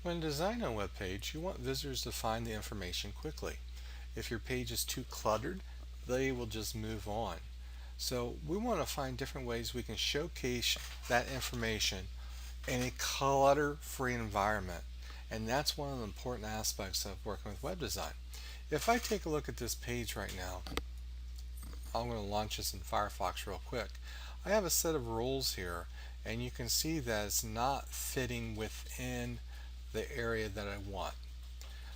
When designing a web page, you want visitors to find the information quickly. If your page is too cluttered, they will just move on. So we want to find different ways we can showcase that information in a clutter-free environment. And that's one of the important aspects of working with web design. If I take a look at this page right now, I'm going to launch this in Firefox real quick. I have a set of rules here, and you can see that it's not fitting within the area that I want.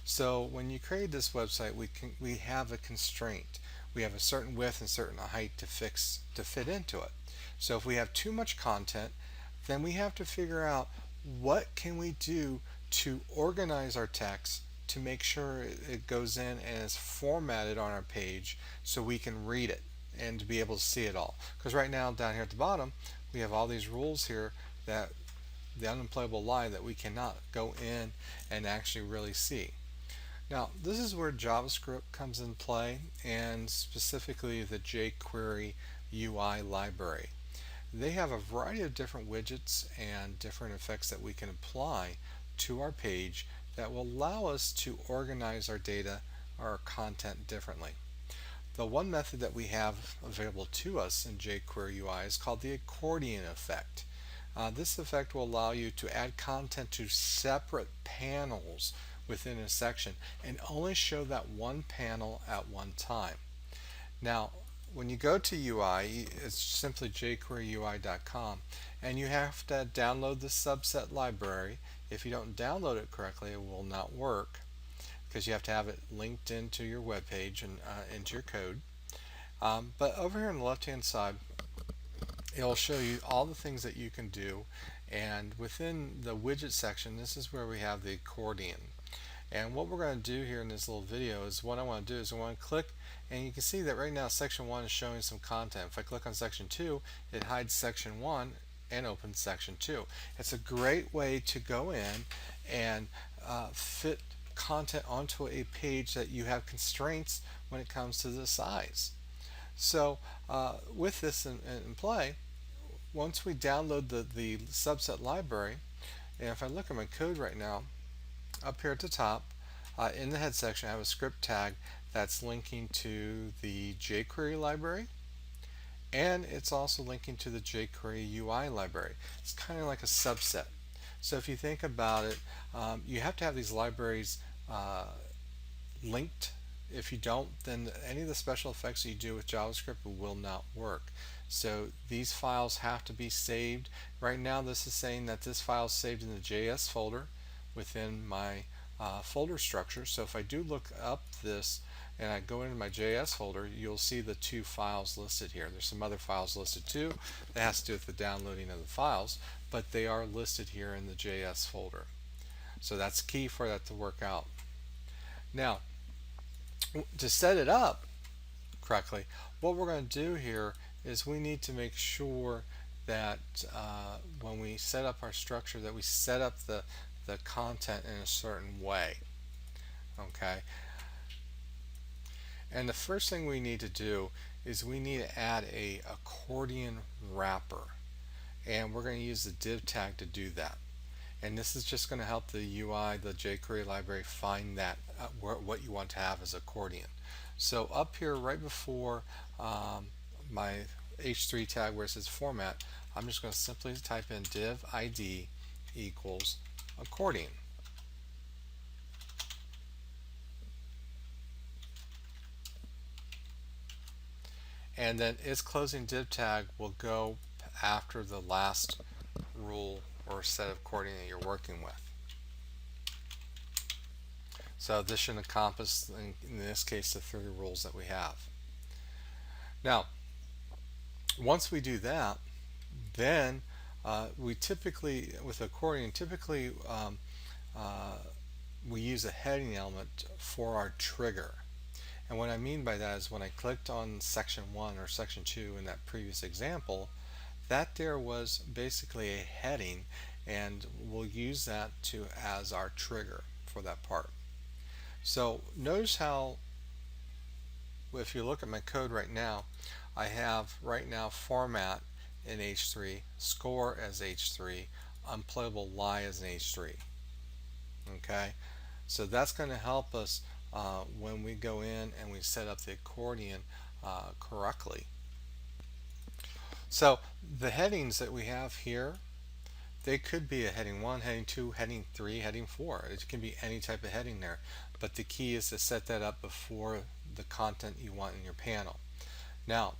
So when you create this website, we have a constraint. We have a certain width and certain height to fit into it. So if we have too much content, then we have to figure out what can we do to organize our text to make sure it goes in and is formatted on our page so we can read it and to be able to see it all. Because right now down here at the bottom we have all these rules here that the unemployable lie that we cannot go in and actually really see. Now this is where JavaScript comes in play, and specifically the jQuery UI library. They have a variety of different widgets and different effects that we can apply to our page that will allow us to organize our data, our content differently. The one method that we have available to us in jQuery UI is called the Accordion Effect. This effect will allow you to add content to separate panels within a section and only show that one panel at one time. Now, when you go to UI, it's simply jQueryUI.com, and you have to download the subset library. If you don't download it correctly, it will not work because you have to have it linked into your web page and into your code. But over here on the left hand side, it'll show you all the things that you can do, and within the widget section, this is where we have the accordion. And what we're going to do here in this little video is what I want to do is I want to click, and you can see that right now section 1 is showing some content. If I click on section 2, it hides section 1 and opens section 2. It's a great way to go in and fit content onto a page that you have constraints when it comes to the size. So with this in play, once we download the subset library, and if I look at my code right now, up here at the top, in the head section, I have a script tag that's linking to the jQuery library, and it's also linking to the jQuery UI library. It's kind of like a subset. So if you think about it, you have to have these libraries linked. If you don't, then any of the special effects that you do with JavaScript will not work. So these files have to be saved. Right now this is saying that this file is saved in the JS folder within my folder structure. So if I do look up this and I go into my JS folder, you'll see the two files listed here. There's some other files listed too that has to do with the downloading of the files, but they are listed here in the JS folder. So that's key for that to work out. Now, to set it up correctly, what we're going to do here is we need to make sure that when we set up our structure that we set up the content in a certain way. Okay, and the first thing we need to do is we need to add a Accordion Wrapper, and we're going to use the div tag to do that. And this is just going to help the UI, the jQuery library, find that what you want to have as accordion. So up here right before my h3 tag where it says format, I'm just going to simply type in div id equals accordion. And then its closing div tag will go after the last rule or set of accordion that you're working with. So this should encompass, in this case, the 3 rules that we have. Now, once we do that, then we typically, with accordion, we use a heading element for our trigger. And what I mean by that is when I clicked on section 1 or section 2 in that previous example, that there was basically a heading, and we'll use that as our trigger for that part. So notice how, if you look at my code right now, I have right now format in H3, score as H3, unplayable lie as an H3. Okay, so that's going to help us when we go in and we set up the accordion correctly. So the headings that we have here, they could be a heading 1, heading 2, heading 3, heading 4. It can be any type of heading there. But the key is to set that up before the content you want in your panel. Now,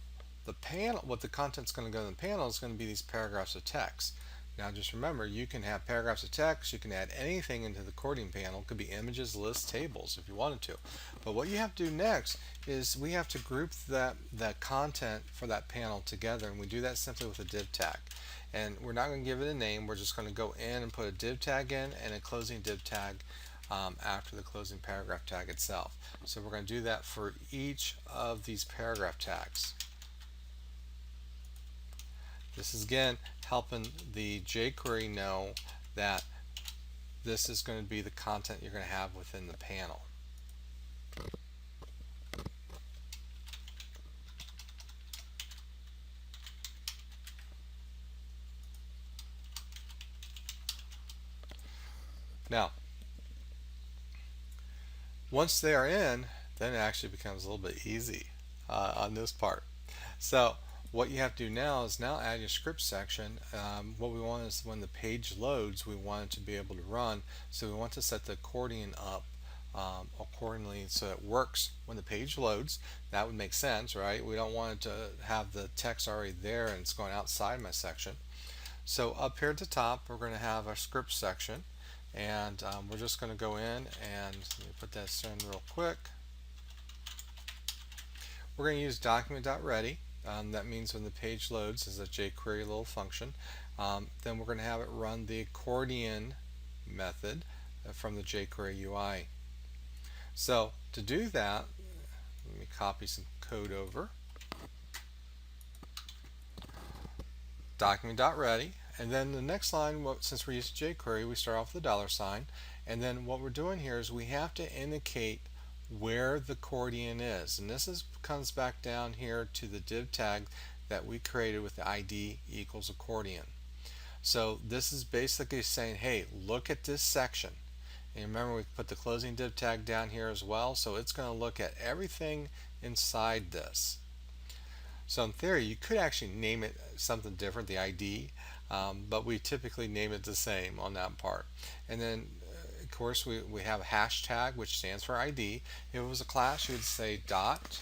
the panel, what the content's going to go in the panel is going to be these paragraphs of text. Now just remember, you can have paragraphs of text, you can add anything into the accordion panel. It could be images, lists, tables if you wanted to. But what you have to do next is we have to group that content for that panel together, and we do that simply with a div tag. And we're not going to give it a name, we're just going to go in and put a div tag in and a closing div tag after the closing paragraph tag itself. So we're going to do that for each of these paragraph tags. This is again helping the jQuery know that this is going to be the content you're going to have within the panel. Now, once they are in, then it actually becomes a little bit easy on this part. So what you have to do now is now add your script section. What we want is when the page loads, we want it to be able to run. So we want to set the accordion up accordingly so it works when the page loads. That would make sense, right? We don't want it to have the text already there and it's going outside my section. So up here at the top, we're going to have our script section, and we're just going to go in and let me put this in real quick. We're going to use document.ready. That means when the page loads is a jQuery little function. Then we're going to have it run the accordion method from the jQuery UI. So to do that, let me copy some code over. Document.ready, and then the next line, since we're using jQuery, we start off with a $, and then what we're doing here is we have to indicate where the accordion is, and this comes back down here to the div tag that we created with the ID equals accordion. So this is basically saying, hey, look at this section. And remember, we put the closing div tag down here as well, so it's going to look at everything inside this. So in theory, you could actually name it something different, the ID, but we typically name it the same on that part. And then, of course, we have a hashtag, which stands for ID. If it was a class, you would say dot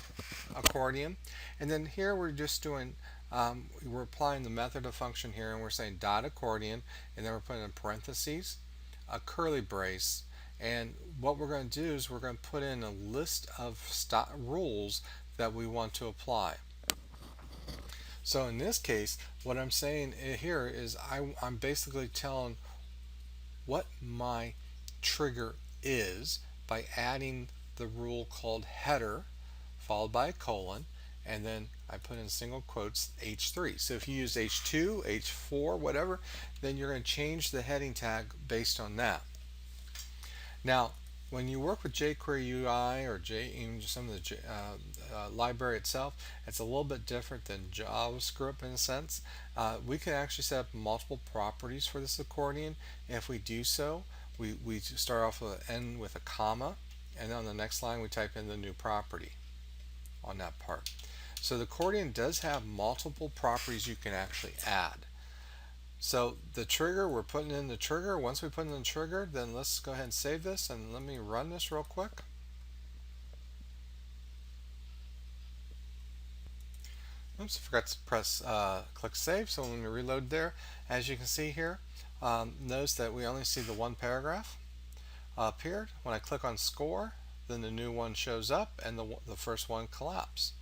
accordion. And then here we're just doing, we're applying the method of function here, and we're saying dot accordion, and then we're putting in parentheses, a curly brace, and what we're going to do is we're going to put in a list of rules that we want to apply. So in this case, what I'm saying here is I'm basically telling what my trigger is by adding the rule called header followed by a colon, and then I put in single quotes H3. So if you use H2, H4, whatever, then you're going to change the heading tag based on that. Now, when you work with jQuery UI or even some of the library itself, it's a little bit different than JavaScript in a sense. We can actually set up multiple properties for this accordion. If we do so, we start off with end with a comma, and then on the next line we type in the new property on that part. So the accordion does have multiple properties you can actually add. So the trigger, we're putting in the trigger. Once we put in the trigger, then let's go ahead and save this, and let me run this real quick. Oops, I forgot to press click save, so let me reload there. As you can see here, notice that we only see the one paragraph appeared. When I click on score, then the new one shows up and the first one collapsed.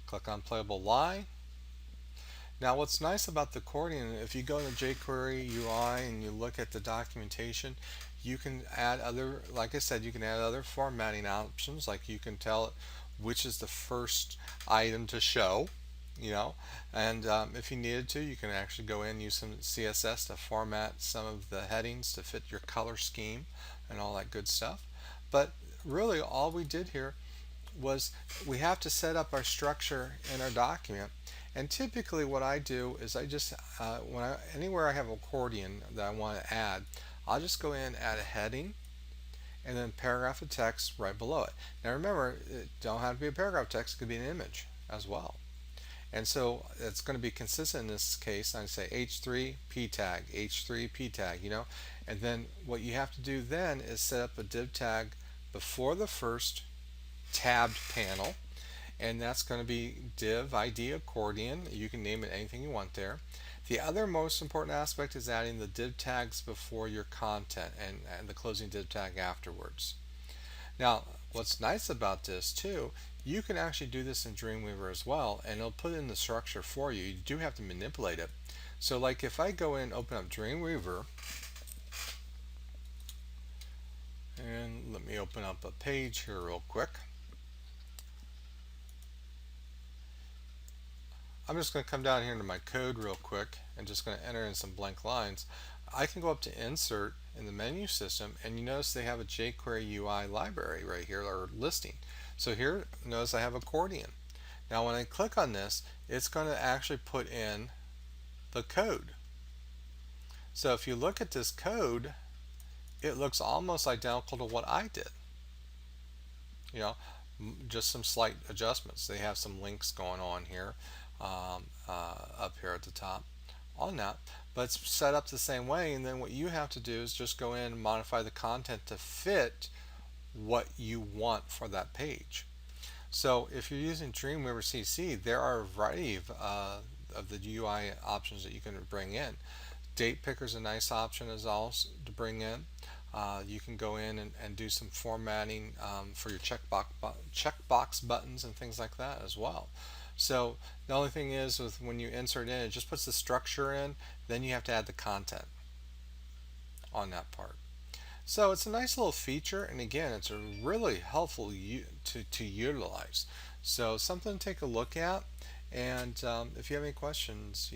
Click on playable line. Now what's nice about the accordion, if you go to jQuery UI and you look at the documentation, you can add other, like I said, you can add other formatting options, like you can tell it which is the first item to show, and if you needed to, you can actually go in and use some CSS to format some of the headings to fit your color scheme and all that good stuff. But really all we did here was we have to set up our structure in our document. And typically what I do is I just, anywhere I have an accordion that I want to add, I'll just go in and add a heading, and then paragraph of text right below it. Now remember, it don't have to be a paragraph of text, it could be an image as well. And so it's going to be consistent in this case. I say h3 p tag, h3 p tag, and then what you have to do then is set up a div tag before the first tabbed panel, and that's going to be div ID accordion. You can name it anything you want there. The other most important aspect is adding the div tags before your content and the closing div tag afterwards. Now, what's nice about this too, you can actually do this in Dreamweaver as well, and it'll put in the structure for you. You do have to manipulate it. So like if I go in and open up Dreamweaver, and let me open up a page here real quick. I'm just going to come down here into my code real quick and just going to enter in some blank lines. I can go up to Insert in the menu system, and you notice they have a jQuery UI library right here, or listing. So here, notice I have Accordion. Now when I click on this, it's going to actually put in the code. So if you look at this code, it looks almost identical to what I did. Just some slight adjustments. They have some links going on here. Up here at the top on that, but it's set up the same way, and then what you have to do is just go in and modify the content to fit what you want for that page. So if you're using Dreamweaver CC, there are a variety of the UI options that you can bring in. Date picker is a nice option as also to bring in. You can go in and do some formatting for your checkbox buttons and things like that as well. So the only thing is, with when you insert in, it just puts the structure in, then you have to add the content on that part. So it's a nice little feature, and again, it's a really helpful to utilize. So something to take a look at, and if you have any questions,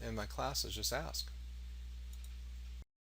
in my classes, just ask.